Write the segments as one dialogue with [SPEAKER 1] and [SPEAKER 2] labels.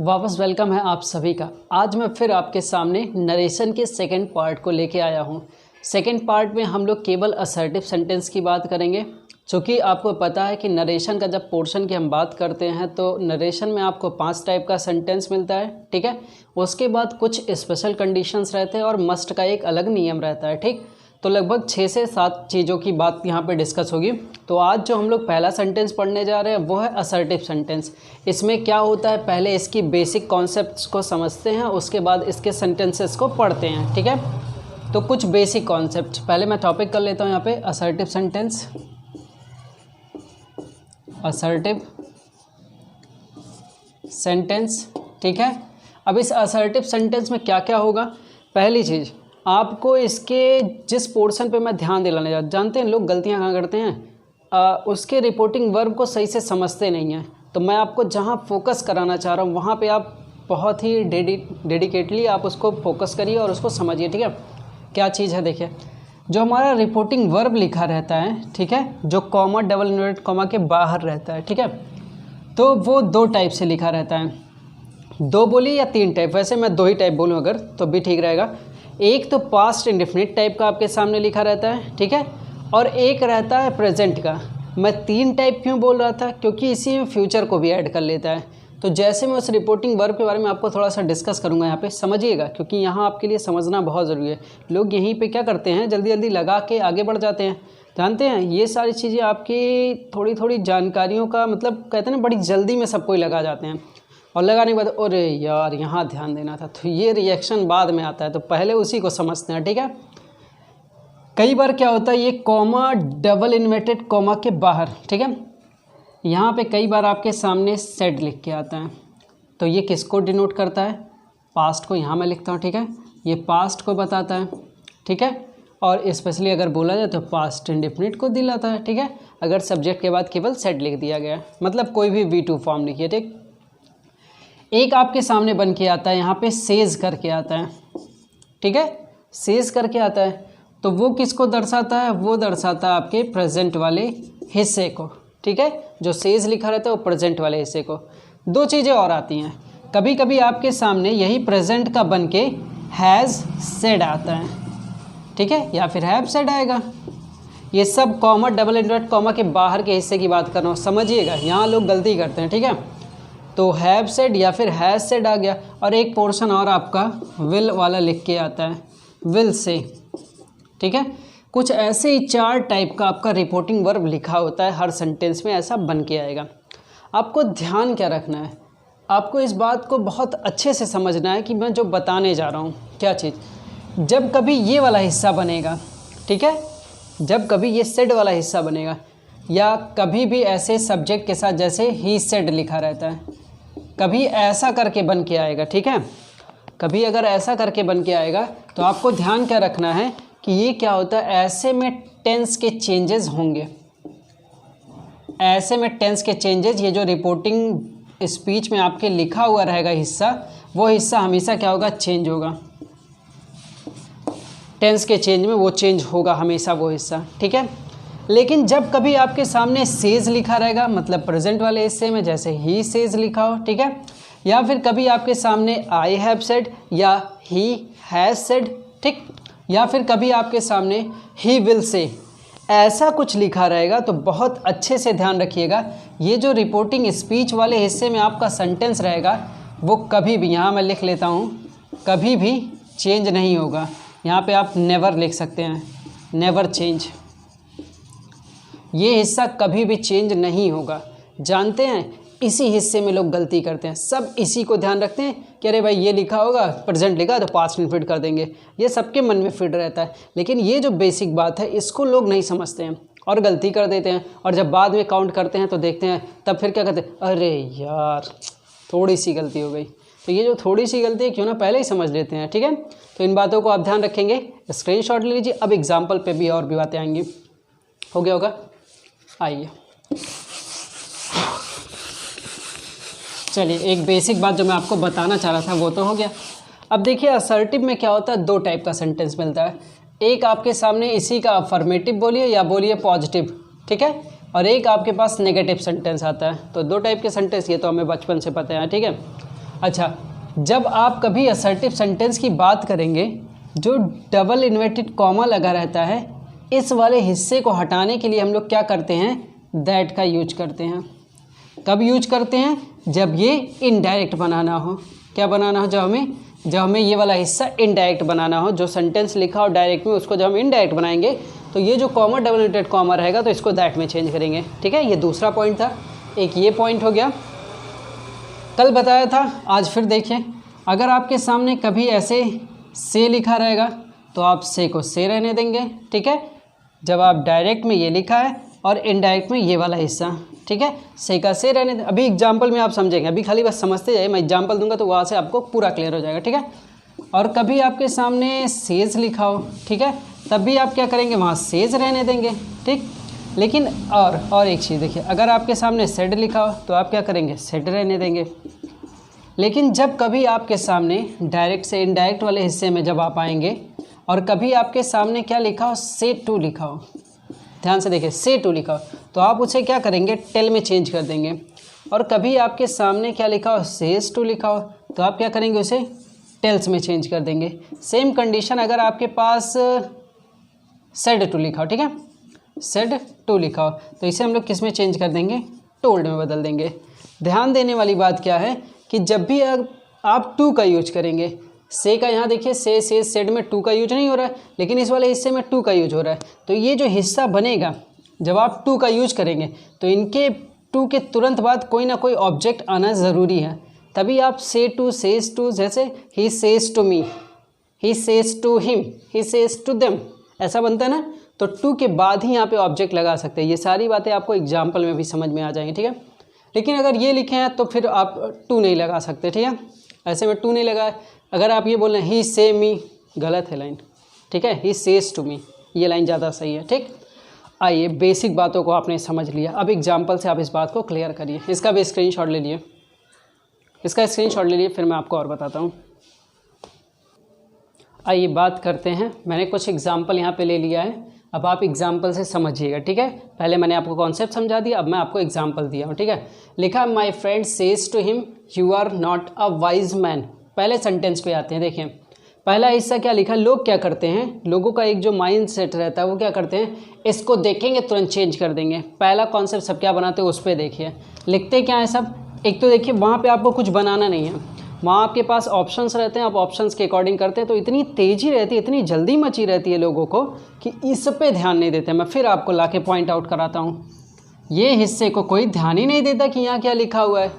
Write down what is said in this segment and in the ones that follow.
[SPEAKER 1] वापस वेलकम है आप सभी का। आज मैं फिर आपके सामने नरेशन के सेकंड पार्ट को लेके आया हूँ। सेकंड पार्ट में हम लोग केवल असर्टिव सेंटेंस की बात करेंगे। चूँकि आपको पता है कि नरेशन का जब पोर्शन की हम बात करते हैं तो नरेशन में आपको 5 टाइप का सेंटेंस मिलता है, ठीक है। उसके बाद कुछ स्पेशल कंडीशंस रहते हैं और मस्ट का एक अलग नियम रहता है, ठीक। तो लगभग 6 से 7 चीज़ों की बात यहाँ पे डिस्कस होगी। तो आज जो हम लोग पहला सेंटेंस पढ़ने जा रहे हैं वो है असर्टिव सेंटेंस। इसमें क्या होता है, पहले इसकी बेसिक कॉन्सेप्ट्स को समझते हैं, उसके बाद इसके सेंटेंसेस को पढ़ते हैं, ठीक है। तो कुछ बेसिक कॉन्सेप्ट पहले मैं टॉपिक कर लेता हूँ यहाँ पे। असर्टिव सेंटेंस, असर्टिव सेंटेंस, ठीक है। अब इस असर्टिव सेंटेंस में क्या क्या होगा। पहली चीज़, आपको इसके जिस पोर्शन पे मैं ध्यान दिलाने जानते हैं लोग गलतियां कहाँ करते हैं, उसके रिपोर्टिंग वर्ब को सही से समझते नहीं हैं। तो मैं आपको जहाँ फोकस कराना चाह रहा हूँ वहाँ पे आप बहुत ही डेडिकेटली आप उसको फोकस करिए और उसको समझिए, ठीक है। क्या चीज़ है, देखिए जो हमारा रिपोर्टिंग वर्ब लिखा रहता है, ठीक है, जो कॉमा डबल इन्वर्टेड कॉमा के बाहर रहता है, ठीक है। तो वो 2 टाइप से लिखा रहता है। 2 बोली या 3 टाइप, वैसे मैं 2 ही टाइप बोलूँ अगर तो भी ठीक रहेगा। एक तो पास्ट इंडेफिनिट टाइप का आपके सामने लिखा रहता है, ठीक है, और एक रहता है प्रेजेंट का। मैं 3 टाइप क्यों बोल रहा था, क्योंकि इसी में फ्यूचर को भी ऐड कर लेता है। तो जैसे मैं उस रिपोर्टिंग वर्ब के बारे में आपको थोड़ा सा डिस्कस करूंगा यहाँ पे, समझिएगा, क्योंकि यहाँ आपके लिए समझना बहुत ज़रूरी है। लोग यहीं पे क्या करते हैं, जल्दी जल्दी लगा के आगे बढ़ जाते हैं। जानते हैं ये सारी चीज़ें आपकी थोड़ी थोड़ी जानकारियों का मतलब कहते हैं ना, बड़ी जल्दी में सब कोई लगा जाते हैं और लगाने के बाद अरे यार यहाँ ध्यान देना था, तो ये रिएक्शन बाद में आता है। तो पहले उसी को समझते हैं, ठीक है। कई बार क्या होता है, ये कॉमा डबल इन्वर्टेड कॉमा के बाहर, ठीक है, यहाँ पे कई बार आपके सामने सेड लिख के आता है। तो ये किसको डिनोट करता है, पास्ट को। यहाँ मैं लिखता हूँ, ठीक है, ये पास्ट को बताता है, ठीक है। और स्पेशली अगर बोला जाए तो पास्ट इंडेफिनिट को दिलाता है, ठीक है। अगर सब्जेक्ट के बाद केवल सेड लिख दिया गया, मतलब कोई भी V2 फॉर्म लिखिए, ठीक। एक आपके सामने बन के आता है, यहाँ पे सेज करके आता है, ठीक है, सेज करके आता है। तो वो किसको दर्शाता है, वो दर्शाता है आपके प्रेजेंट वाले हिस्से को, ठीक है। जो सेज लिखा रहता है वो प्रेजेंट वाले हिस्से को। 2 चीज़ें और आती हैं, कभी कभी आपके सामने यही प्रेजेंट का बन के हैज़ सेड आता है, ठीक है, या फिर हैव सेड आएगा। ये सब कॉमा डबल इन्वर्टेड कॉमा के बाहर के हिस्से की बात कर रहा हूँ, समझिएगा, यहाँ लोग गलती करते हैं, ठीक है। तो हैव सेड या फिर हैज़ सेड आ गया। और एक पोर्शन और आपका विल वाला लिख के आता है, विल से, ठीक है। कुछ ऐसे ही 4 टाइप का आपका रिपोर्टिंग वर्ब लिखा होता है, हर सेंटेंस में ऐसा बन के आएगा। आपको ध्यान क्या रखना है, आपको इस बात को बहुत अच्छे से समझना है कि मैं जो बताने जा रहा हूँ क्या चीज़। जब कभी ये वाला हिस्सा बनेगा, ठीक है, जब कभी ये सेड वाला हिस्सा बनेगा, या कभी भी ऐसे सब्जेक्ट के साथ जैसे ही सेड लिखा रहता है, कभी ऐसा करके बन के आएगा, ठीक है, कभी अगर ऐसा करके बन के आएगा तो आपको ध्यान क्या रखना है कि ये क्या होता है, ऐसे में टेंस के चेंजेस होंगे, ऐसे में टेंस के चेंजेस। ये जो रिपोर्टिंग स्पीच में आपके लिखा हुआ रहेगा हिस्सा, वो हिस्सा हमेशा क्या होगा, चेंज होगा। टेंस के चेंज में वो चेंज होगा हमेशा वो हिस्सा, ठीक है। लेकिन जब कभी आपके सामने सेज लिखा रहेगा, मतलब प्रेजेंट वाले हिस्से में जैसे ही सेज लिखा हो, ठीक है, या फिर कभी आपके सामने आई हैव सेड या ही हैज सेड, ठीक, या फिर कभी आपके सामने ही विल से, ऐसा कुछ लिखा रहेगा, तो बहुत अच्छे से ध्यान रखिएगा। ये जो रिपोर्टिंग स्पीच वाले हिस्से में आपका सेंटेंस रहेगा वो कभी भी, यहाँ मैं लिख लेता हूँ, कभी भी चेंज नहीं होगा। यहाँ पे आप नेवर लिख सकते हैं, नेवर चेंज। ये हिस्सा कभी भी चेंज नहीं होगा। जानते हैं इसी हिस्से में लोग गलती करते हैं, सब इसी को ध्यान रखते हैं कि अरे भाई ये लिखा होगा, प्रेजेंट लिखा तो पास्ट में फिट कर देंगे, ये सबके मन में फिट रहता है। लेकिन ये जो बेसिक बात है इसको लोग नहीं समझते हैं और गलती कर देते हैं। और जब बाद में काउंट करते हैं तो देखते हैं, तब फिर क्या कहते हैं, अरे यार थोड़ी सी गलती हो गई। तो ये जो थोड़ी सी गलती है क्यों ना पहले ही समझ लेते हैं, ठीक है। तो इन बातों को आप ध्यान रखेंगे, स्क्रीनशॉट ले लीजिए। अब एग्जाम्पल पे भी और भी बातें आएंगी। हो गया होगा, आइए चलिए, एक बेसिक बात जो मैं आपको बताना चाह रहा था वो तो हो गया। अब देखिए असर्टिव में क्या होता है, 2 टाइप का सेंटेंस मिलता है। एक आपके सामने इसी का अफर्मेटिव बोलिए या बोलिए पॉजिटिव, ठीक है, और एक आपके पास नेगेटिव सेंटेंस आता है। तो 2 टाइप के सेंटेंस, ये तो हमें बचपन से पता है, ठीक है। अच्छा, जब आप कभी असर्टिव सेंटेंस की बात करेंगे, जो डबल इन्वर्टेड कॉमा लगा रहता है, इस वाले हिस्से को हटाने के लिए हम लोग क्या करते हैं, दैट का यूज करते हैं। कब यूज करते हैं, जब ये इनडायरेक्ट बनाना हो। क्या बनाना हो, जब हमें ये वाला हिस्सा इनडायरेक्ट बनाना हो, जो सेंटेंस लिखा हो डायरेक्ट में उसको जब हम इनडायरेक्ट बनाएंगे तो ये जो कॉमा डबल इन्वर्टेड कॉमा रहेगा तो इसको दैट में चेंज करेंगे। ठीक है, ये दूसरा पॉइंट था। एक ये पॉइंट हो गया, कल बताया था, आज फिर देखिए। अगर आपके सामने कभी ऐसे से लिखा रहेगा तो आप से को से रहने देंगे। ठीक है, जब आप डायरेक्ट में ये लिखा है और इनडायरेक्ट में ये वाला हिस्सा, ठीक है, से का से रहने दें। अभी एग्जाम्पल में आप समझेंगे, अभी खाली बस समझते जाइए, मैं एग्जाम्पल दूंगा तो वहाँ से आपको पूरा क्लियर हो जाएगा। ठीक है, और कभी आपके सामने सेज लिखा हो, ठीक है, तब भी आप क्या करेंगे, वहाँ सेज रहने देंगे। ठीक, लेकिन और एक चीज़ देखिए, अगर आपके सामने सेड लिखा हो तो आप क्या करेंगे, सेड रहने देंगे। लेकिन जब कभी आपके सामने डायरेक्ट से इनडायरेक्ट वाले हिस्से में जब आप आएंगे और कभी आपके सामने क्या लिखा हो, से टू लिखा हो, ध्यान से देखिए, से टू लिखा हो, तो आप उसे क्या करेंगे, टेल में चेंज कर देंगे। और कभी आपके सामने क्या लिखा हो, सेज टू लिखा हो, तो आप क्या करेंगे, उसे टेल्स में चेंज कर देंगे। सेम कंडीशन अगर आपके पास सेड टू लिखा हो, ठीक है, सेड टू लिखा हो, तो इसे हम लोग किस में चेंज कर देंगे, टोल्ड में बदल देंगे। ध्यान देने वाली बात क्या है कि जब भी आप टू का यूज करेंगे, से का यहाँ देखिए, से सेड में टू का यूज नहीं हो रहा है, लेकिन इस वाले हिस्से में टू का यूज हो रहा है। तो ये जो हिस्सा बनेगा, जब आप टू का यूज करेंगे तो इनके टू के तुरंत बाद कोई ना कोई ऑब्जेक्ट आना ज़रूरी है, तभी आप से टू, सेज टू, जैसे ही says to me, he says to him, he says to them, ऐसा बनता है ना, तो टू के बाद ही यहाँ पे ऑब्जेक्ट लगा सकते हैं। ये सारी बातें आपको एग्जाम्पल में भी समझ में आ जाएंगी। ठीक है, लेकिन अगर ये लिखे हैं तो फिर आप टू नहीं लगा सकते। ठीक है, ऐसे में टू नहीं लगा। अगर आप ये बोल रहे हैं ही से मी, गलत है लाइन। ठीक है, ही सेज टू मी, ये लाइन ज़्यादा सही है। ठीक, आइए, बेसिक बातों को आपने समझ लिया, अब एग्जाम्पल से आप इस बात को क्लियर करिए। इसका भी स्क्रीनशॉट ले लिए, इसका स्क्रीनशॉट ले लिए, फिर मैं आपको और बताता हूँ। आइए बात करते हैं। मैंने कुछ एग्जाम्पल यहाँ पे ले लिया है, अब आप एग्जाम्पल से समझिएगा। ठीक है, पहले मैंने आपको कॉन्सेप्ट समझा दिया, अब मैं आपको एग्जाम्पल दिया हूँ। ठीक है, लिखा my friend says to him you are not a wise man. पहले सेंटेंस पे आते हैं। देखिए, पहला हिस्सा क्या लिखा, लोग क्या करते हैं, लोगों का एक जो माइंड सेट रहता है वो क्या करते हैं, इसको देखेंगे तुरंत चेंज कर देंगे। पहला कॉन्सेप्ट सब क्या बनाते हैं उस पर देखिए, लिखते क्या है सब। एक तो देखिए, वहाँ पे आपको कुछ बनाना नहीं है, वहाँ आपके पास ऑप्शंस रहते हैं, आप ऑप्शंस के अकॉर्डिंग करते हैं। तो इतनी तेज़ी रहती है, इतनी जल्दी मची रहती है लोगों को कि इस पे ध्यान नहीं देते। मैं फिर आपको ला के पॉइंट आउट कराता हूँ, ये हिस्से को कोई ध्यान ही नहीं देता कि यहाँ क्या लिखा हुआ है।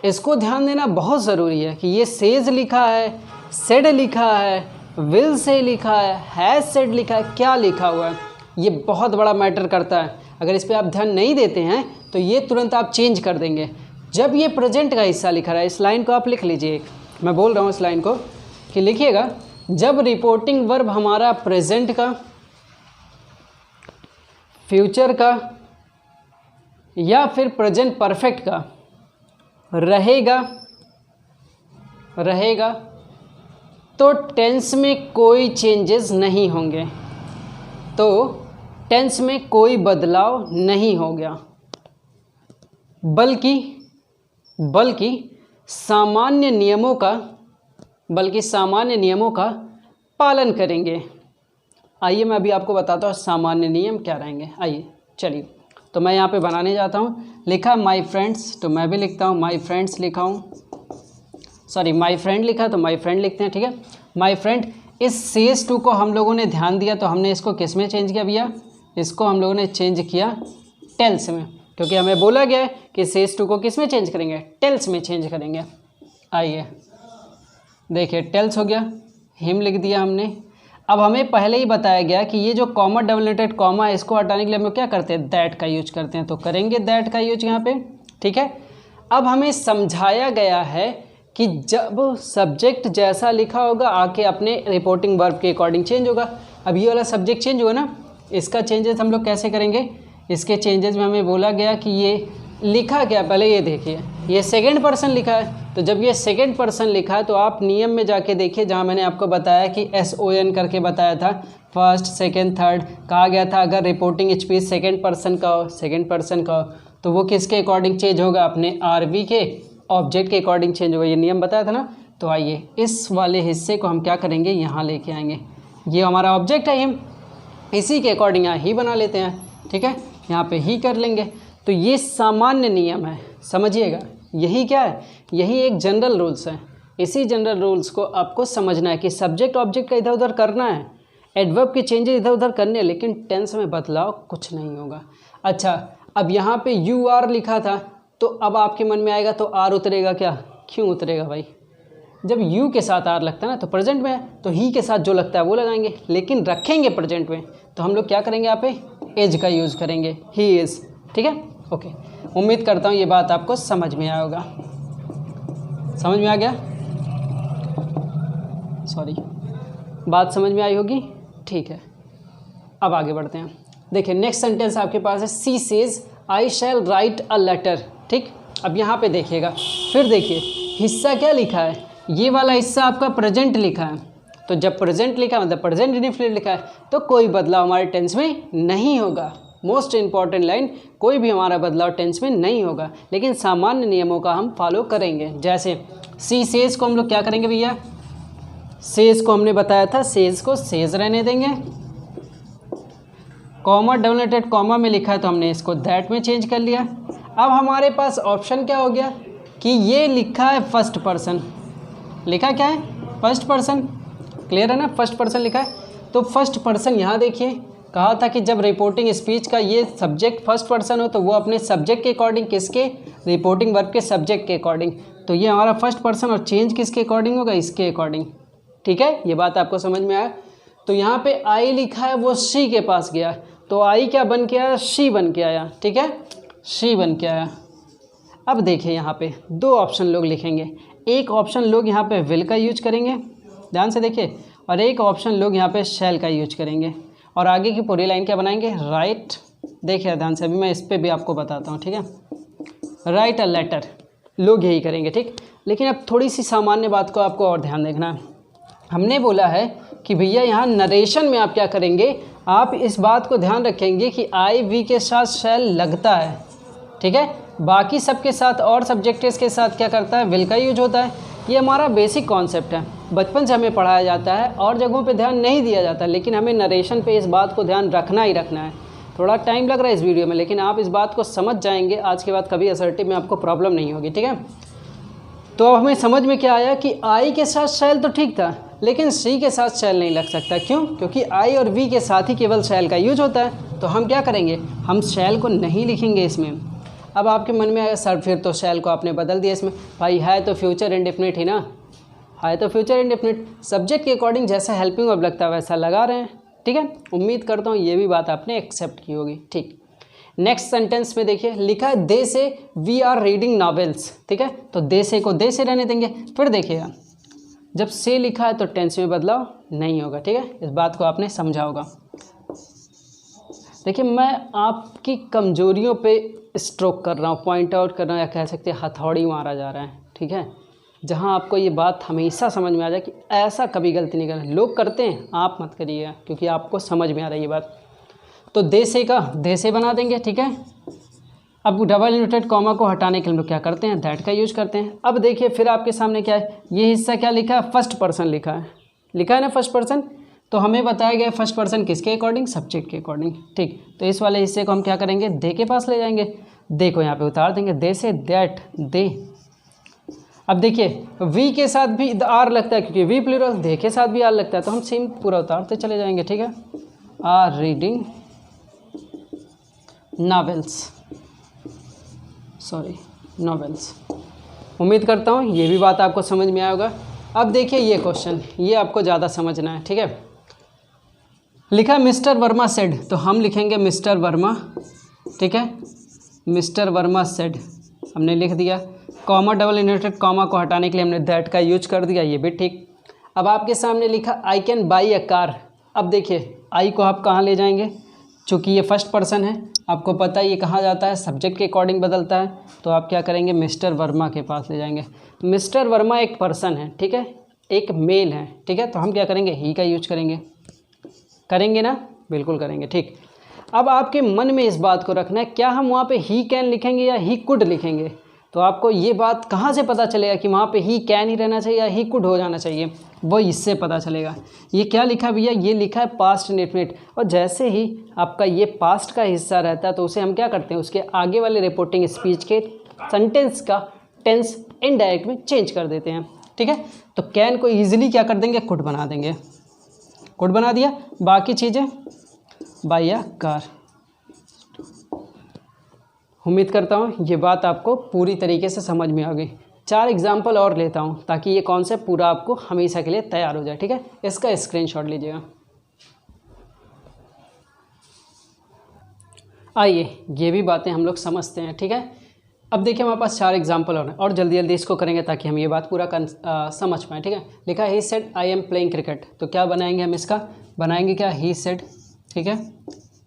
[SPEAKER 1] इसको ध्यान देना बहुत ज़रूरी है कि ये सेज लिखा है, सेड लिखा है, विल से लिखा है, हैज़ सेड लिखा है, क्या लिखा हुआ है, ये बहुत बड़ा मैटर करता है। अगर इस पर आप ध्यान नहीं देते हैं तो ये तुरंत आप चेंज कर देंगे। जब ये प्रेजेंट का हिस्सा लिखा रहा है, इस लाइन को आप लिख लीजिए, मैं बोल रहा हूँ इस लाइन को कि लिखिएगा, जब रिपोर्टिंग वर्ब हमारा प्रेजेंट का, फ्यूचर का या फिर प्रेजेंट परफेक्ट का रहेगा तो टेंस में कोई चेंजेस नहीं होंगे, तो टेंस में कोई बदलाव नहीं हो गया, बल्कि सामान्य नियमों का पालन करेंगे। आइए मैं अभी आपको बताता हूँ सामान्य नियम क्या रहेंगे। आइए चलिए, तो मैं यहाँ पे बनाने जाता हूँ। लिखा माय फ्रेंड्स, तो मैं भी लिखता हूँ माय फ्रेंड्स लिखा हूँ, सॉरी माय फ्रेंड लिखा तो माय फ्रेंड लिखते हैं। ठीक है, माय फ्रेंड। इस सेज टू को हम लोगों ने ध्यान दिया तो हमने इसको किस में चेंज किया भैया, इसको हम लोगों ने चेंज किया टेल्स में, क्योंकि हमें बोला गया है कि सेज टू को किस में चेंज करेंगे, टेल्स में चेंज करेंगे। आइए देखिए, टेल्स हो गया, हिम लिख दिया हमने। अब हमें पहले ही बताया गया कि ये जो कॉमा डबल इन्वर्टेड कॉमा है, इसको हटाने के लिए हम लोग क्या करते हैं, दैट का यूज करते हैं, तो करेंगे दैट का यूज यहाँ पे। ठीक है, अब हमें समझाया गया है कि जब सब्जेक्ट जैसा लिखा होगा आके अपने रिपोर्टिंग वर्ब के अकॉर्डिंग चेंज होगा। अब ये वाला सब्जेक्ट चेंज हुआ ना, इसका चेंजेस हम लोग कैसे करेंगे, इसके चेंजेस में हमें बोला गया कि ये लिखा क्या, पहले ये देखिए, ये सेकंड पर्सन लिखा है, तो जब ये सेकंड पर्सन लिखा है तो आप नियम में जाके देखिए, जहाँ मैंने आपको बताया कि SON करके बताया था, फर्स्ट सेकंड थर्ड, कहा गया था अगर रिपोर्टिंग स्पीच सेकंड पर्सन का हो तो वो किसके अकॉर्डिंग चेंज होगा, अपने RV के ऑब्जेक्ट के अकॉर्डिंग चेंज होगा, ये नियम बताया था ना। तो आइए इस वाले हिस्से को हम क्या करेंगे, यहाँ लेके आएंगे। ये हमारा ऑब्जेक्ट है, हम इसी के अकॉर्डिंग यहाँ ही बना लेते हैं, ठीक है, यहाँ पे ही कर लेंगे। तो ये सामान्य नियम है, समझिएगा। यही क्या है, यही एक जनरल रूल्स है। इसी जनरल रूल्स को आपको समझना है कि सब्जेक्ट ऑब्जेक्ट का इधर उधर करना है, एडवर्ब के चेंजेस इधर उधर करने हैं, लेकिन टेंस में बदलाव कुछ नहीं होगा। अच्छा, अब यहाँ पे यू आर लिखा था, तो अब आपके मन में आएगा तो आर उतरेगा क्या? क्यों उतरेगा भाई? जब यू के साथ आर लगता है ना तो प्रेजेंट में है, तो ही के साथ जो लगता है वो लगाएंगे, लेकिन रखेंगे प्रेजेंट में, तो हम लोग क्या करेंगे, यहाँ पे एज का यूज़ करेंगे, ही इज़। ठीक है, ओके। उम्मीद करता हूँ ये बात आपको समझ में आया होगा। समझ में आ गया? सॉरी, बात समझ में आई होगी, ठीक है। अब आगे बढ़ते हैं। देखिए नेक्स्ट सेंटेंस आपके पास है, she says I shall write a letter. ठीक, अब यहाँ पे देखिएगा, फिर देखिए हिस्सा क्या लिखा है, ये वाला हिस्सा आपका प्रेजेंट लिखा है। तो जब प्रेजेंट लिखा है मतलब प्रेजेंट इंडेफिनिट लिखा है, तो कोई बदलाव हमारे टेंस में नहीं होगा। मोस्ट इंपॉर्टेंट लाइन, कोई भी हमारा बदलाव टेंस में नहीं होगा, लेकिन सामान्य नियमों का हम फॉलो करेंगे। जैसे सी सेज को हम लोग क्या करेंगे भैया, सेज को हमने बताया था, सेज को सेज रहने देंगे, कॉमा डबल नेटेड कॉमा में लिखा है तो हमने इसको दैट में चेंज कर लिया। अब हमारे पास ऑप्शन क्या हो गया कि ये लिखा है फर्स्ट पर्सन, लिखा क्या है, फर्स्ट पर्सन, क्लियर है ना, फर्स्ट पर्सन लिखा है। तो फर्स्ट पर्सन यहाँ देखिए, कहा था कि जब रिपोर्टिंग स्पीच का ये सब्जेक्ट फर्स्ट पर्सन हो तो वो अपने सब्जेक्ट के अकॉर्डिंग, किसके, रिपोर्टिंग वर्ब के सब्जेक्ट के अकॉर्डिंग। तो ये हमारा फर्स्ट पर्सन और चेंज किसके अकॉर्डिंग होगा, इसके अकॉर्डिंग। ठीक है, ये बात आपको समझ में आया। तो यहाँ पे आई लिखा है, वो शी के पास गया, तो आई क्या बन के आया, शी बन के आया। ठीक है, शी बन के आया। अब देखिए यहाँ पे दो ऑप्शन लोग लिखेंगे, एक ऑप्शन लोग यहाँ पे विल का यूज करेंगे, ध्यान से देखिए, और एक ऑप्शन लोग यहाँ पे शैल का यूज करेंगे, और आगे की पूरी लाइन क्या बनाएंगे, राइट। देखिए ध्यान से, अभी मैं इस पर भी आपको बताता हूँ। ठीक है, राइट अ लेटर, लोग यही करेंगे। ठीक, लेकिन अब थोड़ी सी सामान्य बात को आपको और ध्यान देखना है। हमने बोला है कि भैया यहाँ नरेशन में आप क्या करेंगे, आप इस बात को ध्यान रखेंगे कि आई वी के साथ शैल लगता है। ठीक है, बाकी सबके साथ और सब्जेक्टिव्स के साथ क्या करता है, विल का यूज होता है। ये हमारा बेसिक कॉन्सेप्ट है, बचपन से हमें पढ़ाया जाता है, और जगहों पे ध्यान नहीं दिया जाता, लेकिन हमें नरेशन पे इस बात को ध्यान रखना ही रखना है। थोड़ा टाइम लग रहा है इस वीडियो में, लेकिन आप इस बात को समझ जाएंगे, आज के बाद कभी असर्टिव में आपको प्रॉब्लम नहीं होगी। ठीक है, तो अब हमें समझ में क्या आया कि आई के साथ शैल तो ठीक था, लेकिन सी के साथ शैल नहीं लग सकता। क्यों? क्योंकि आई और वी के साथ ही केवल शैल का यूज होता है। तो हम क्या करेंगे, हम शैल को नहीं लिखेंगे इसमें। अब आपके मन में आएगा सर फिर तो शैल को आपने बदल दिया इसमें, भाई है तो फ्यूचर इंडेफिनिट ही ना, है तो फ्यूचर इंडेफिनिट, सब्जेक्ट के अकॉर्डिंग जैसा हेल्पिंग वर्ब लगता है वैसा लगा रहे हैं। ठीक है, उम्मीद करता हूँ ये भी बात आपने एक्सेप्ट की होगी। ठीक, नेक्स्ट सेंटेंस में देखिए लिखा है, दे से वी आर रीडिंग नॉवेल्स। ठीक है, तो दे से को दे से रहने देंगे। फिर देखिएगा, जब से लिखा है तो टेंस में बदलाव नहीं होगा। ठीक है, इस बात को आपने समझा होगा। देखिए मैं आपकी कमजोरियों पे स्ट्रोक कर रहा हूँ, पॉइंट आउट कर रहा हूँ, या कह सकते हैं हथौड़ी मारा जा रहा है। ठीक है, जहाँ आपको ये बात हमेशा समझ में आ जाए कि ऐसा कभी गलती नहीं करना। लोग करते हैं, आप मत करिएगा, क्योंकि आपको समझ में आ रही है ये बात। तो दे से का दे से बना देंगे। ठीक है, अब डबल इन्वर्टेड कॉमा को हटाने के लिए हम लोग क्या करते हैं, दैट का यूज करते हैं। अब देखिए फिर आपके सामने क्या है, ये हिस्सा क्या लिखा है, फर्स्ट पर्सन लिखा है, लिखा है ना फर्स्ट पर्सन। तो हमें बताया गया फर्स्ट पर्सन किसके अकॉर्डिंग, सब्जेक्ट के अकॉर्डिंग। ठीक, तो इस वाले हिस्से को हम क्या करेंगे, दे के पास ले जाएंगे, दे को यहाँ पे उतार देंगे, दे से दैट, दे। अब देखिए वी के साथ भी आर लगता है, क्योंकि वी प्लूरल, दे के साथ भी आर लगता है, तो हम सेम पूरा उतारते चले जाएंगे। ठीक है, are reading novels, sorry novels. उम्मीद करता हूँ ये भी बात आपको समझ में आया होगा। अब देखिए ये क्वेश्चन, ये आपको ज़्यादा समझना है। ठीक है, लिखा मिस्टर वर्मा सेड, तो हम लिखेंगे मिस्टर वर्मा। ठीक है, मिस्टर वर्मा सेड हमने लिख दिया, कॉमा डबल इन्वर्टेड कॉमा को हटाने के लिए हमने दैट का यूज कर दिया, ये भी ठीक। अब आपके सामने लिखा I can buy a car. अब देखिए आई को आप कहाँ ले जाएंगे, चूँकि ये फर्स्ट पर्सन है, आपको पता है ये कहाँ जाता है, सब्जेक्ट के अकॉर्डिंग बदलता है, तो आप क्या करेंगे, मिस्टर वर्मा के पास ले जाएंगे। मिस्टर वर्मा एक पर्सन है, ठीक है, एक मेल है। ठीक है, तो हम क्या करेंगे, ही का यूज करेंगे, करेंगे ना, बिल्कुल करेंगे। ठीक, अब आपके मन में इस बात को रखना है, क्या हम वहाँ पे ही कैन लिखेंगे या ही कुड लिखेंगे। तो आपको ये बात कहाँ से पता चलेगा कि वहाँ पे ही कैन ही रहना चाहिए या ही कुड हो जाना चाहिए, वो इससे पता चलेगा। ये क्या लिखा भैया, ये लिखा है पास्ट इंडेफिनिट, और जैसे ही आपका ये पास्ट का हिस्सा रहता है तो उसे हम क्या करते हैं, उसके आगे वाले रिपोर्टिंग स्पीच के सेंटेंस का टेंस इनडायरेक्ट में चेंज कर देते हैं, ठीक है। तो कैन को ईजिली क्या कर देंगे, कुड बना देंगे, कुड बना दिया, बाकी चीज़ें बाय अ कार। उम्मीद करता हूँ ये बात आपको पूरी तरीके से समझ में आ गई। 4 एग्जाम्पल और लेता हूँ ताकि ये कॉन्सेप्ट पूरा आपको हमेशा के लिए तैयार हो जाए, ठीक है। इसका स्क्रीनशॉट लीजिएगा। आइए ये भी बातें हम लोग समझते हैं, ठीक है। अब देखिए हमारे पास 4 एग्जाम्पल और जल्दी जल्दी इसको करेंगे ताकि हम ये बात पूरा समझ पाएँ, ठीक है। लिखा है he said I am playing cricket, तो क्या बनाएंगे हम, इसका बनाएंगे क्या, ही सेड, ठीक है।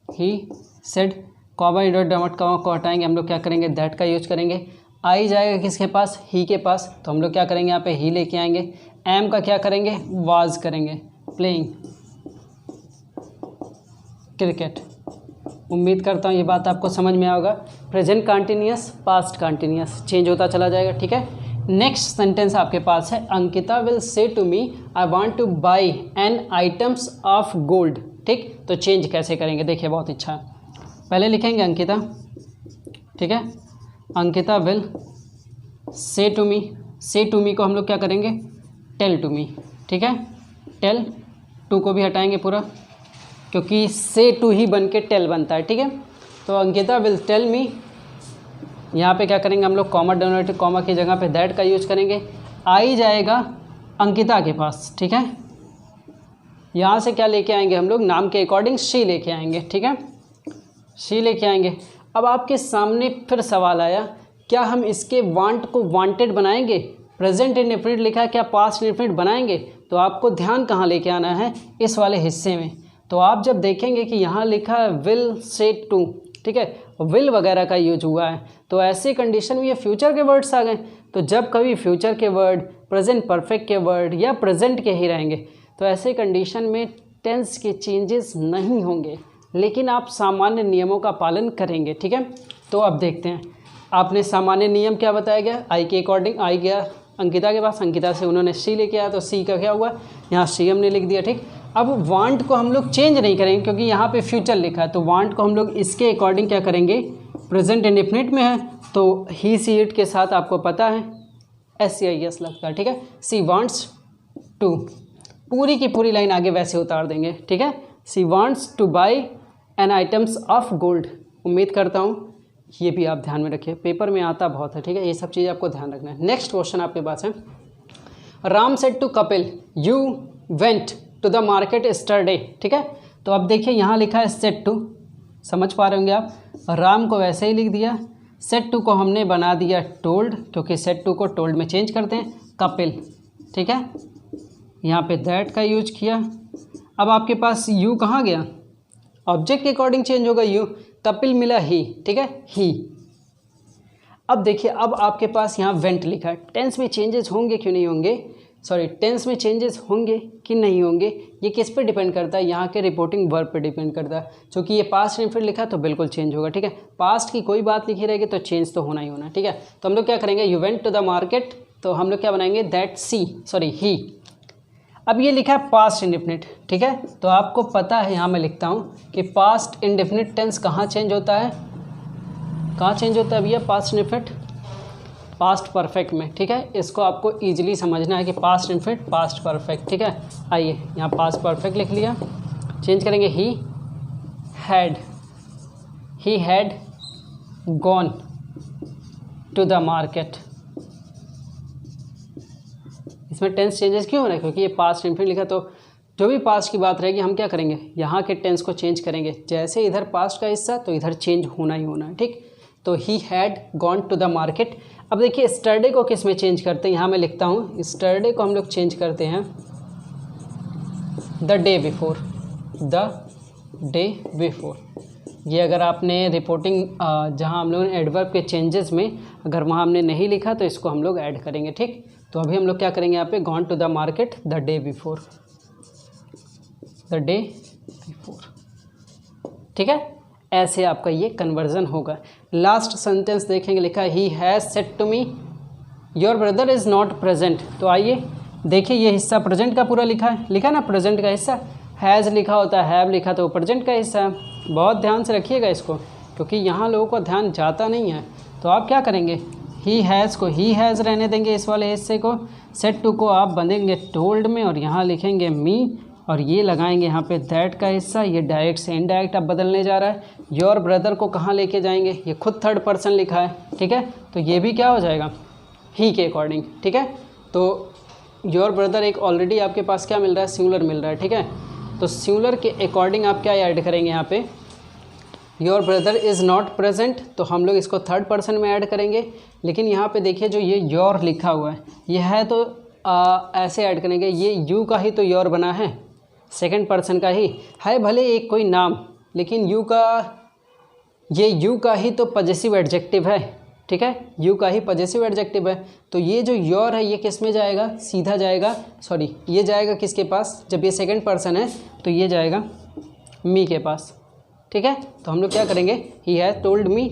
[SPEAKER 1] ही सेड कॉमा डॉट को हटाएंगे, हम लोग क्या करेंगे, दैट का यूज करेंगे। आई जाएगा किसके पास, ही के पास, तो हम लोग क्या करेंगे, यहाँ पे ही लेके आएंगे। एम का क्या करेंगे, वाज करेंगे, प्लेइंग क्रिकेट। उम्मीद करता हूँ ये बात आपको समझ में आएगा। Present continuous, past continuous change होता चला जाएगा, ठीक है। नेक्स्ट सेंटेंस आपके पास है, Ankita will say to me I want to buy an items of gold, ठीक। तो चेंज कैसे करेंगे, देखिए बहुत अच्छा है। पहले लिखेंगे अंकिता, ठीक है। Ankita will say to me, say to मी को हम लोग क्या करेंगे, टेल टू मी, ठीक है। टेल, टू को भी हटाएंगे पूरा क्योंकि से टू ही बन के टेल बनता है, ठीक है। तो अंकिता विल टेल मी, यहाँ पे क्या करेंगे हम लोग, कॉमा डोनेटिव कॉमा की जगह पे दैट का यूज करेंगे। आई जाएगा अंकिता के पास, ठीक है। यहाँ से क्या लेके आएंगे हम लोग, नाम के अकॉर्डिंग शी लेके आएंगे, ठीक है। शी लेके आएंगे। अब आपके सामने फिर सवाल आया, क्या हम इसके वांट को वांटेड बनाएंगे, प्रेजेंट इंडेफिनिट लिखा है, क्या पास्ट इंडेफिनिट बनाएंगे। तो आपको ध्यान कहाँ लेके आना है, इस वाले हिस्से में। तो आप जब देखेंगे कि यहाँ लिखा है विल से टू, ठीक है, विल वगैरह का यूज हुआ है, तो ऐसी कंडीशन में ये फ्यूचर के वर्ड्स आ गए। तो जब कभी फ्यूचर के वर्ड प्रेजेंट परफेक्ट के वर्ड या प्रेजेंट के ही रहेंगे तो ऐसे कंडीशन में टेंस के चेंजेस नहीं होंगे, लेकिन आप सामान्य नियमों का पालन करेंगे, ठीक है। तो अब देखते हैं, आपने सामान्य नियम क्या बताया गया, आई के अकॉर्डिंग आई गया अंकिता के पास, अंकिता से उन्होंने सी लेके आया तो सी का क्या हुआ, यहाँ सी हमने लिख दिया, ठीक। अब वांट को हम लोग चेंज नहीं करेंगे क्योंकि यहाँ पे फ्यूचर लिखा है, तो वांट को हम लोग इसके अकॉर्डिंग क्या करेंगे, प्रेजेंट इंडेफिनिट में है तो ही सी इट के साथ आपको पता है SCIS लगता है, ठीक है। सी वांट्स टू, पूरी की पूरी लाइन आगे वैसे उतार देंगे, ठीक है। She wants to buy an items of gold. उम्मीद करता हूँ ये भी आप ध्यान में रखिए, पेपर में आता बहुत है, ठीक है। ये सब चीज़ें आपको ध्यान रखना है। नेक्स्ट क्वेश्चन आपके पास है, Ram said to Kapil you went to the market yesterday, ठीक है। तो अब देखिए यहाँ लिखा है सेड टू, समझ पा रहे होंगे आप, राम को वैसे ही लिख दिया, सेड टू को हमने बना दिया टोल्ड क्योंकि सेड टू को टोल्ड में चेंज करते हैं, कपिल, ठीक है। यहाँ पे दैट का यूज किया। अब आपके पास यू कहाँ गया, ऑब्जेक्ट के अकॉर्डिंग चेंज होगा यू, कपिल मिला ही, ठीक है, ही। अब देखिए अब आपके पास यहाँ वेंट लिखा है, टेंस में चेंजेस होंगे क्यों नहीं होंगे, सॉरी टेंस में चेंजेस होंगे कि नहीं होंगे, ये किस पे डिपेंड करता है, यहाँ के रिपोर्टिंग वर्ब पे डिपेंड करता है। क्योंकि ये पास्ट इंडेफिनिट लिखा है तो बिल्कुल चेंज होगा, ठीक है। पास्ट की कोई बात लिखी रहेगी तो चेंज तो होना ही होना, ठीक है। तो हम लोग क्या करेंगे, you went to the market, तो हम लोग क्या बनाएंगे, दैट ही। अब ये लिखा है पास्ट इंडेफिनिट, ठीक है। तो आपको पता है, यहाँ मैं लिखता हूँ कि पास्ट इंडेफिनिट टेंस कहाँ चेंज होता है, कहाँ चेंज होता है भैया, पास्ट इंडेफिनिट पास्ट परफेक्ट में, ठीक है। इसको आपको इजीली समझना है कि पास्ट इंडेफिनिट पास्ट परफेक्ट, ठीक है। आइए यहाँ पास्ट परफेक्ट लिख लिया, चेंज करेंगे, he had gone to the market. इसमें टेंस चेंजेस क्यों हो रहा है, क्योंकि ये पास्ट इंडेफिनिट लिखा, तो जो भी पास्ट की बात रहेगी हम क्या करेंगे, यहाँ के टेंस को चेंज करेंगे, जैसे इधर पास्ट का हिस्सा तो इधर चेंज होना ही होना है, ठीक। तो he had gone to the market. अब देखिए स्टरडे को किस में चेंज करते हैं, यहाँ मैं लिखता हूँ, स्टरडे को हम लोग चेंज करते हैं द डे बिफोर, ये अगर आपने रिपोर्टिंग जहाँ हम लोग एडवर्ब के चेंजेस में अगर वहाँ हमने नहीं लिखा तो इसको हम लोग ऐड करेंगे, ठीक। तो अभी हम लोग क्या करेंगे, यहाँ पे gone to the market the day before, ठीक है। ऐसे आपका ये कन्वर्जन होगा। लास्ट सेंटेंस देखेंगे, लिखा है he has said to me your brother is not present. तो आइए देखिए, ये हिस्सा प्रेजेंट का पूरा लिखा ना, प्रेजेंट का हिस्सा हैज़ लिखा होता है, हैव लिखा तो प्रेजेंट का हिस्सा है। बहुत ध्यान से रखिएगा इसको, क्योंकि यहाँ लोगों का ध्यान जाता नहीं है। तो आप क्या करेंगे, ही हैज़ को ही हैज़ रहने देंगे इस वाले हिस्से को, सेड टू को आप बंधेंगे टोल्ड में और यहाँ लिखेंगे मी, और ये लगाएंगे यहाँ पे दैट का हिस्सा। ये डायरेक्ट से इनडायरेक्ट अब बदलने जा रहा है। योर ब्रदर को कहाँ लेके जाएंगे, ये खुद थर्ड पर्सन लिखा है, ठीक है, तो ये भी क्या हो जाएगा, ही के अकॉर्डिंग, ठीक है। तो योर ब्रदर एक ऑलरेडी आपके पास क्या मिल रहा है, सिंगुलर मिल रहा है, ठीक है। तो सिंगुलर के अकॉर्डिंग आप क्या ऐड करेंगे यहाँ पे, your brother is not present, तो हम लोग इसको थर्ड पर्सन में ऐड करेंगे। लेकिन यहाँ पे देखिए जो ये योर लिखा हुआ है ये है, तो ऐसे ऐड करेंगे, ये यू का ही तो योर बना है, सेकंड पर्सन का ही है, भले एक कोई नाम, लेकिन यू का ही तो पजेसिव एडजेक्टिव है, ठीक है, यू का ही पजेसिव एडजेक्टिव है। तो ये जो योर है ये किस में जाएगा, सीधा जाएगा, सॉरी ये जाएगा किसके पास, जब ये सेकंड पर्सन है तो ये जाएगा मी के पास, ठीक है। तो हम लोग क्या करेंगे, he has told me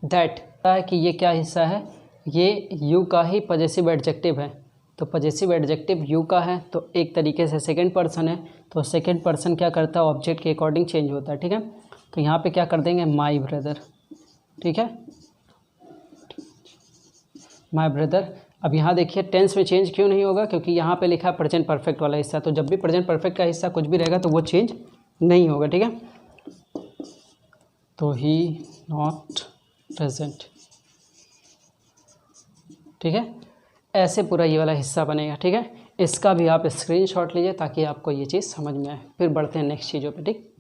[SPEAKER 1] that, कि ये क्या हिस्सा है, ये यू का ही पजेसिव एडजेक्टिव है। तो पजेसिव एडजेक्टिव यू का है, तो एक तरीके से सेकंड पर्सन है, तो सेकंड पर्सन क्या करता है, ऑब्जेक्ट के अकॉर्डिंग चेंज होता है, ठीक है। तो यहाँ पे क्या कर देंगे, माई ब्रदर, ठीक है, माई ब्रदर। अब यहाँ देखिए टेंस में चेंज क्यों नहीं होगा, क्योंकि यहाँ पे लिखा है प्रेजेंट परफेक्ट वाला हिस्सा, तो जब भी प्रेजेंट परफेक्ट का हिस्सा कुछ भी रहेगा तो वो चेंज नहीं होगा, ठीक है। तो ही नॉट प्रेजेंट, ठीक है, ऐसे पूरा ये वाला हिस्सा बनेगा, ठीक है। इसका भी आप स्क्रीनशॉट लीजिए ताकि आपको ये चीज़ समझ में आए। फिर बढ़ते हैं नेक्स्ट चीज़ों पे, ठीक।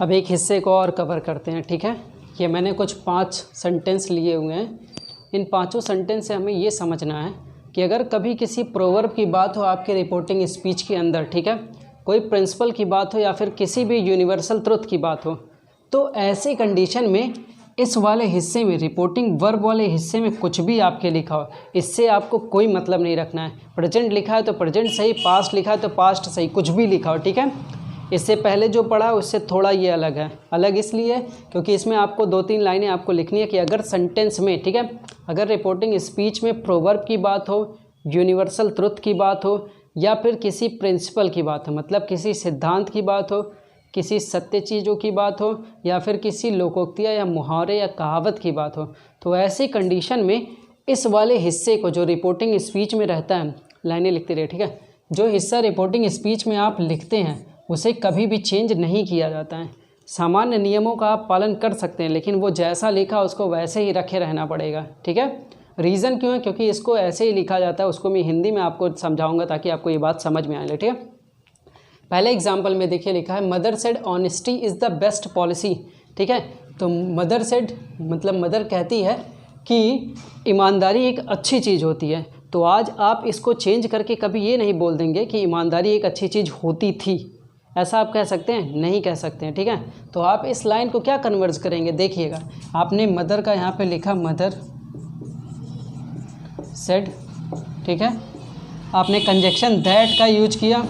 [SPEAKER 1] अब एक हिस्से को और कवर करते हैं, ठीक है। ये मैंने कुछ 5 सेंटेंस लिए हुए हैं। इन 5 सेंटेंस से हमें ये समझना है कि अगर कभी किसी प्रोवर्ब की बात हो आपके रिपोर्टिंग स्पीच के अंदर, ठीक है, कोई प्रिंसिपल की बात हो या फिर किसी भी यूनिवर्सल ट्रुथ की बात हो, तो ऐसी कंडीशन में इस वाले हिस्से में, रिपोर्टिंग वर्ब वाले हिस्से में कुछ भी आपके लिखा हो, इससे आपको कोई मतलब नहीं रखना है। प्रेजेंट लिखा है तो प्रेजेंट सही, पास्ट लिखा है तो पास्ट सही, कुछ भी लिखा हो, ठीक है। इससे पहले जो पढ़ा उससे थोड़ा ये अलग है, अलग इसलिए क्योंकि इसमें आपको 2-3 लाइनें आपको लिखनी है कि अगर सेंटेंस में, ठीक है, अगर रिपोर्टिंग स्पीच में प्रोवर्ब की बात हो, यूनिवर्सल ट्रुथ की बात हो, या फिर किसी प्रिंसिपल की बात हो, मतलब किसी सिद्धांत की बात हो, किसी सत्य चीज़ों की बात हो, या फिर किसी लोकोक्तियाँ या मुहावरे या कहावत की बात हो, तो ऐसी कंडीशन में इस वाले हिस्से को जो रिपोर्टिंग स्पीच में रहता है, लाइनें लिखते रहे, ठीक है, जो हिस्सा रिपोर्टिंग स्पीच में आप लिखते हैं उसे कभी भी चेंज नहीं किया जाता है। सामान्य नियमों का आप पालन कर सकते हैं, लेकिन वो जैसा लिखा उसको वैसे ही रखे रहना पड़ेगा, ठीक है। रीज़न क्यों है, क्योंकि इसको ऐसे ही लिखा जाता है, उसको मैं हिंदी में आपको समझाऊंगा ताकि आपको ये बात समझ में आए, ठीक है। पहले एग्जाम्पल में देखिए लिखा है, mother said honesty is the best policy, ठीक है। तो मदर सेड मतलब मदर कहती है कि ईमानदारी एक अच्छी चीज़ होती है। तो आज आप इसको चेंज करके कभी ये नहीं बोल देंगे कि ईमानदारी एक अच्छी चीज़ होती थी, ऐसा आप कह सकते हैं, नहीं कह सकते हैं, ठीक है। तो आप इस लाइन को क्या कन्वर्ज करेंगे, देखिएगा, आपने मदर का यहाँ पे लिखा मदर सेड, ठीक है, आपने कंजक्शन दैट का यूज किया,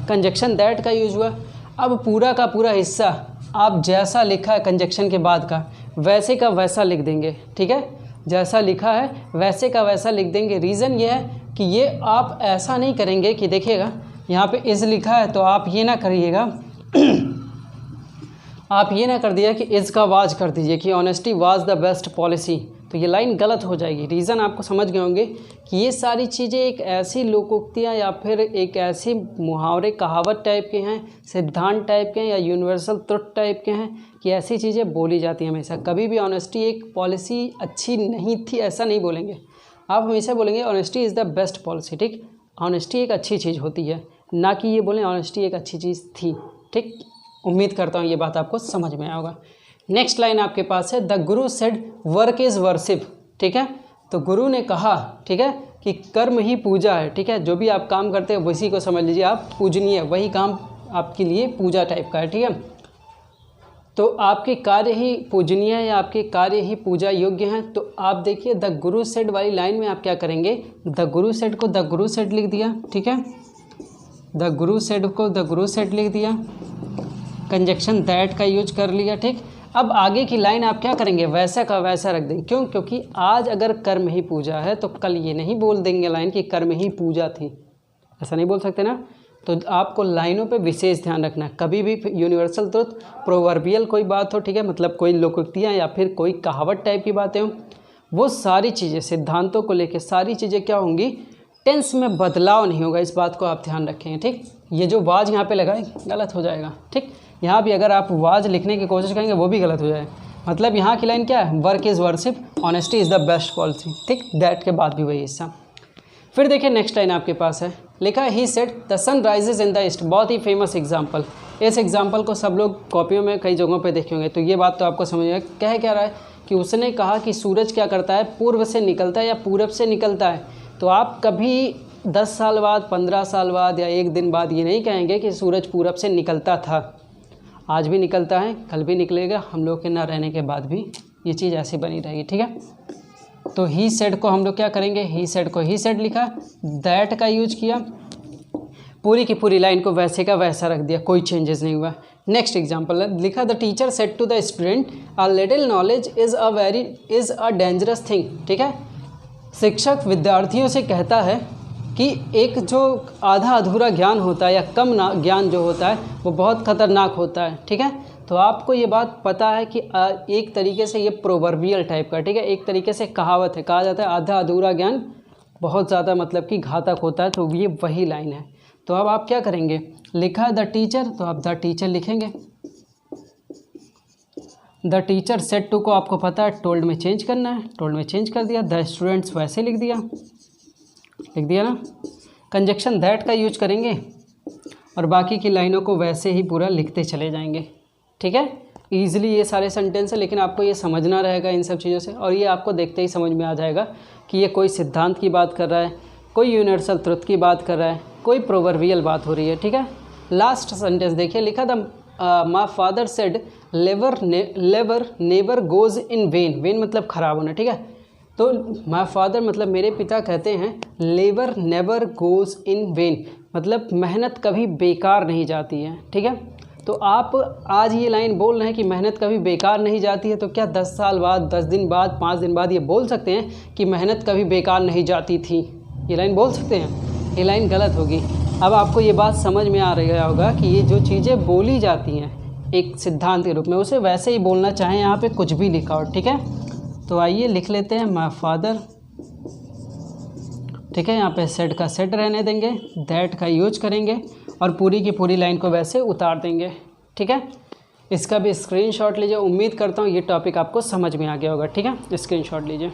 [SPEAKER 1] कंजक्शन दैट का यूज हुआ। अब पूरा का पूरा हिस्सा आप जैसा लिखा है कंजक्शन के बाद का वैसे का वैसा लिख देंगे, ठीक है, जैसा लिखा है वैसे का वैसा लिख देंगे। रीज़न ये है कि ये आप ऐसा नहीं करेंगे कि देखिएगा यहाँ पे इज़ लिखा है तो आप ये ना करिएगा आप ये ना कर दिया कि इज़ का वाज कर दीजिए कि honesty was the best policy, तो ये लाइन गलत हो जाएगी। रीज़न आपको समझ गए होंगे कि ये सारी चीज़ें एक ऐसी लोकोक्तियाँ या फिर एक ऐसी मुहावरे कहावत टाइप के हैं, सिद्धांत टाइप के हैं या यूनिवर्सल ट्रुथ टाइप के हैं कि ऐसी चीज़ें बोली जाती हैं हमेशा। कभी भी ऑनेस्टी एक पॉलिसी अच्छी नहीं थी ऐसा नहीं बोलेंगे, आप हमेशा बोलेंगे honesty is the best policy, ठीक। ऑनेस्टी एक अच्छी चीज़ होती है, ना कि ये बोलें ऑनेस्टी एक अच्छी चीज़ थी, ठीक। उम्मीद करता हूँ ये बात आपको समझ में आया होगा। नेक्स्ट लाइन आपके पास है, the Guru said work is worship, ठीक है। तो गुरु ने कहा, ठीक है, कि कर्म ही पूजा है, ठीक है, जो भी आप काम करते हैं वैसी को समझ लीजिए आप पूजनीय, वही काम आपके लिए पूजा टाइप का है, ठीक है। तो आपके कार्य ही पूजनीय है या आपके कार्य ही पूजा योग्य हैं। तो आप देखिए द गुरु सेड वाली लाइन में आप क्या करेंगे, द गुरु सेड को द गुरु सेड लिख दिया, ठीक है, द गुरु सेड को द गुरु सेड लिख दिया, कंजक्शन दैट का यूज कर लिया, ठीक। अब आगे की लाइन आप क्या करेंगे, वैसा का वैसा रख देंगे। क्यों? क्योंकि आज अगर कर्म ही पूजा है तो कल ये नहीं बोल देंगे लाइन कि कर्म ही पूजा थी, ऐसा नहीं बोल सकते ना। तो आपको लाइनों पे विशेष ध्यान रखना है। कभी भी यूनिवर्सल ट्रुथ, प्रोवर्बियल कोई बात हो, ठीक है, मतलब कोई लोकोक्तियाँ या फिर कोई कहावत टाइप की बातें हों, वो सारी चीज़ें सिद्धांतों को लेकर सारी चीज़ें क्या होंगी, टेंस में बदलाव नहीं होगा, इस बात को आप ध्यान रखेंगे, ठीक। ये जो वाज यहाँ पे लगाए गलत हो जाएगा, ठीक। यहाँ भी अगर आप वाज लिखने की कोशिश करेंगे वो भी गलत हो जाएगा। मतलब यहाँ की लाइन क्या है, work is worship, honesty is the best policy, ठीक। दैट के बाद भी वही हिस्सा। फिर देखिए नेक्स्ट लाइन आपके पास है, लिखा है he said the sun rises in the east. बहुत ही फेमस एग्जाम्पल, इस एग्जाम्पल को सब लोग कॉपियों में कई जगहों पे देखे होंगे। तो ये बात तो आपको समझ में कह क्या रहा है कि उसने कहा कि सूरज क्या करता है, पूर्व से निकलता है या पूरब से निकलता है। तो आप कभी 10 साल बाद, 15 साल बाद या एक दिन बाद ये नहीं कहेंगे कि सूरज पूरब से निकलता था। आज भी निकलता है, कल भी निकलेगा, हम लोग के ना रहने के बाद भी ये चीज़ ऐसी बनी रहेगी, ठीक है। तो ही सेड को हम लोग क्या करेंगे, ही सेड को ही सेड लिखा, दैट का यूज किया, पूरी की पूरी लाइन को वैसे का वैसा रख दिया, कोई चेंजेस नहीं हुआ। नेक्स्ट एग्जांपल है, लिखा the teacher said to the student a little knowledge is a dangerous thing, ठीक है। शिक्षक विद्यार्थियों से कहता है कि एक जो आधा अधूरा ज्ञान होता है या कम ज्ञान जो होता है वो बहुत ख़तरनाक होता है, ठीक है। तो आपको ये बात पता है कि एक तरीके से ये प्रोवर्बियल टाइप का, ठीक है, एक तरीके से कहावत है, कहा जाता है आधा अधूरा ज्ञान बहुत ज़्यादा मतलब कि घातक होता है। तो ये वही लाइन है। तो अब आप क्या करेंगे, लिखा है द टीचर, तो आप द टीचर लिखेंगे। द टीचर सेड टू को आपको पता है टोल्ड में चेंज करना है, टोल्ड में चेंज कर दिया। द स्टूडेंट्स वैसे लिख दिया ना। कंजक्शन दैट का यूज करेंगे और बाकी की लाइनों को वैसे ही पूरा लिखते चले जाएंगे, ठीक है। ईजिली ये सारे सेंटेंस है, लेकिन आपको ये समझना रहेगा इन सब चीज़ों से, और ये आपको देखते ही समझ में आ जाएगा कि ये कोई सिद्धांत की बात कर रहा है, कोई यूनिवर्सल ट्रुथ की बात कर रहा है, कोई प्रोवर्बियल बात हो रही है, ठीक है। लास्ट सेंटेंस देखिए, लिखा था my father said never goes in when, when मतलब खराब होना, ठीक है। तो माय फादर मतलब मेरे पिता कहते हैं labour never goes in when, मतलब मेहनत कभी बेकार नहीं जाती है, ठीक है। तो आप आज ये लाइन बोल रहे हैं कि मेहनत कभी बेकार नहीं जाती है, तो क्या 10 साल बाद, 10 दिन बाद, 5 दिन बाद ये बोल सकते हैं कि मेहनत कभी बेकार नहीं जाती थी? ये लाइन बोल सकते हैं? ये लाइन गलत होगी। अब आपको ये बात समझ में आ रहा होगा कि ये जो चीज़ें बोली जाती हैं एक सिद्धांत के रूप में, उसे वैसे ही बोलना चाहें, यहाँ पे कुछ भी लिखा हो, ठीक है। तो आइए लिख लेते हैं माय फादर, ठीक है। यहाँ पे सेड का सेड रहने देंगे, दैट का यूज करेंगे और पूरी की पूरी लाइन को वैसे उतार देंगे, ठीक है। इसका भी स्क्रीनशॉट लीजिए। उम्मीद करता हूँ ये टॉपिक आपको समझ में आ गया होगा, ठीक है। स्क्रीनशॉट लीजिए।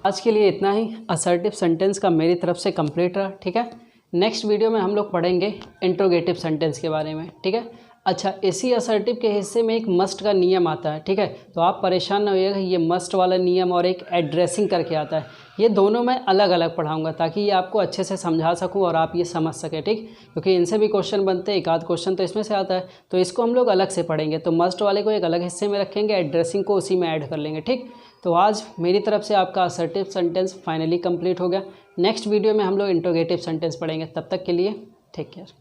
[SPEAKER 1] आज के लिए इतना ही। असर्टिव सेंटेंस का मेरी तरफ से कंप्लीट रहा, ठीक है। नेक्स्ट वीडियो में हम लोग पढ़ेंगे इंट्रोगेटिव सेंटेंस के बारे में, ठीक है। अच्छा, इसी असर्टिव के हिस्से में एक मस्ट का नियम आता है, ठीक है। तो आप परेशान ना होइएगा, ये मस्ट वाला नियम और एक एड्रेसिंग करके आता है, ये दोनों मैं अलग अलग पढ़ाऊंगा ताकि ये आपको अच्छे से समझा सकूं और आप ये समझ सकें, ठीक। क्योंकि इनसे भी क्वेश्चन बनते हैं, एक आध क्वेश्चन तो इसमें से आता है, तो इसको हम लोग अलग से पढ़ेंगे। तो मस्ट वाले को एक अलग हिस्से में रखेंगे, एड्रेसिंग को उसी में ऐड कर लेंगे, ठीक। तो आज मेरी तरफ से आपका असर्टिव सेंटेंस फाइनली कंप्लीट हो गया। नेक्स्ट वीडियो में हम लोग इंट्रोगेटिव सेंटेंस पढ़ेंगे। तब तक के लिए टेक केयर।